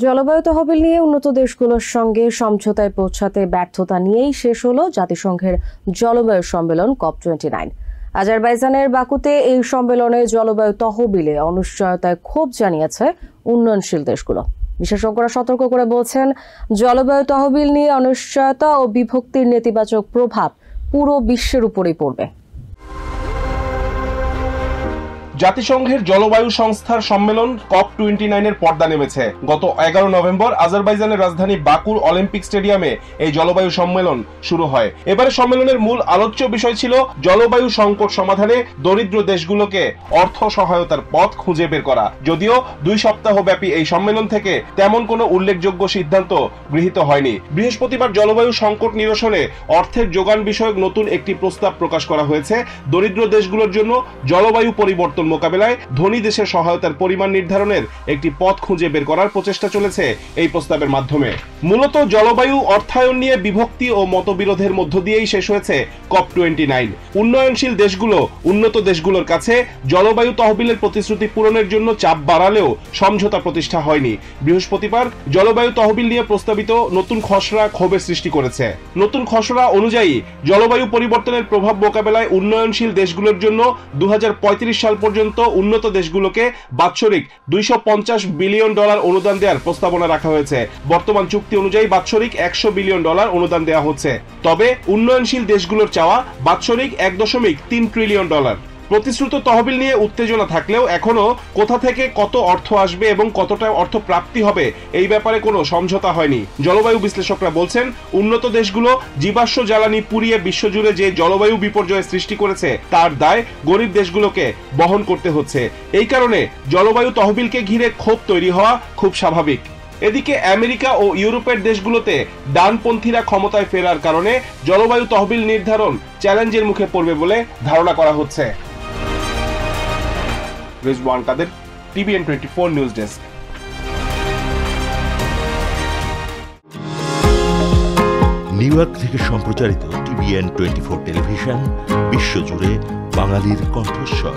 জলবায়ু তহবিল নিয়ে উন্নত দেশগুলোর সঙ্গে সমঝোতায় পৌঁছাতে ব্যর্থতা নিয়েই শেষ হলো জাতিসংঘের জলবায়ু সম্মেলন COP29। আজারবাইজানের বাকুতে এই সম্মেলনে জলবায়ু তহবিলে অনিশ্চয়তায় ক্ষোভ জানিয়েছে উন্নয়নশীল দেশগুলো। বিশেষজ্ঞরা সতর্ক করে বলছেন, জলবায়ু তহবিল নিয়ে অনিশ্চয়তা ও বিভক্তির নেতিবাচক প্রভাব পুরো বিশ্বের উপরেই পড়বে। জাতিসংঘের জলবায়ু সংস্থার সম্মেলন COP29 এর পর্দা নেমেছে। গত 11 নভেম্বর আজারবাইজানের রাজধানী বাকুর অলিম্পিক স্টেডিয়ামে এই জলবায়ু সম্মেলন শুরু হয়। এবারে সম্মেলনের মূল আলোচ্য বিষয় ছিল জলবায়ু সংকট সমাধানে দরিদ্র দেশগুলোকে অর্থ সহায়তার পথ খুঁজে বের করা। যদিও 2 সপ্তাহ ব্যাপী এই সম্মেলন থেকে তেমন কোনো উল্লেখযোগ্য সিদ্ধান্ত গৃহীত হয়নি। বৃহস্পতিবার জলবায়ু সংকট নিরসনে অর্থের যোগান বিষয়ক নতুন একটি প্রস্তাব প্রকাশ করা হয়েছে। দরিদ্র দেশগুলোর জন্য জলবায়ু পরিবর্তন মোকাবেলায় ধনী দেশের সহায়তার পরিমাণ নির্ধারণের একটি পথ খুঁজে বের করার প্রচেষ্টা চলেছে এই প্রস্তাবের মাধ্যমে। মূলত জলবায়ু অর্থায়ন নিয়ে বিভক্তি ও মতবিরোধের মধ্য দিয়েই শেষ হয়েছে COP29। উন্নয়নশীল দেশগুলো উন্নত দেশগুলোর কাছে জলবায়ু তহবিলের প্রতিশ্রুতি পূরণের জন্য চাপ বাড়ালেও সমঝোতা প্রতিষ্ঠা হয়নি। বৃহস্পতিবার জলবায়ু তহবিল নিয়ে প্রস্তাবিত নতুন খসড়া ক্ষোভের সৃষ্টি করেছে। নতুন খসড়া অনুযায়ী জলবায়ু পরিবর্তনের প্রভাব মোকাবেলায় উন্নয়নশীল দেশগুলোর জন্য 2035 সাল পর্যন্ত উন্নত দেশগুলোকে বাৎসরিক $250 বিলিয়ন অনুদান দেওয়ার প্রস্তাবনা রাখা হয়েছে। বর্তমান চুক্তি অনুযায়ী বাৎসরিক $100 বিলিয়ন অনুদান দেওয়া হচ্ছে। তবে উন্নয়নশীল দেশগুলোর চাওয়া বাৎসরিক $1.3 ট্রিলিয়ন। প্রতিশ্রুত তহবিল নিয়ে উত্তেজনা থাকলেও এখনো কোথা থেকে কত অর্থ আসবে এবং কতটা অর্থ প্রাপ্তি হবে এই ব্যাপারে কোনো সমঝোতা হয়নি। জলবায়ু বিশ্লেষকরা বলছেন, উন্নত দেশগুলো জীবাশ্ম জ্বালানি পুড়িয়ে বিশ্বজুড়ে যে জলবায়ু বিপর্যয়ের সৃষ্টি করেছে তার দায় গরিব দেশগুলোকে বহন করতে হচ্ছে। এই কারণে জলবায়ু তহবিলকে ঘিরে ক্ষোভ তৈরি হওয়া খুব স্বাভাবিক। এদিকে আমেরিকা ও ইউরোপের দেশগুলোতে ডানপন্থীরা ক্ষমতায় ফেরার কারণে জলবায়ু তহবিল নির্ধারণ চ্যালেঞ্জের মুখে পড়বে বলে ধারণা করা হচ্ছে। রিজওয়ান কাদের, TVN 24 news desk. New York থেকে সম্প্রচারিত TVN 24 টেলিভিশন বিশ্বজুড়ে বাঙালির কণ্ঠস্বর।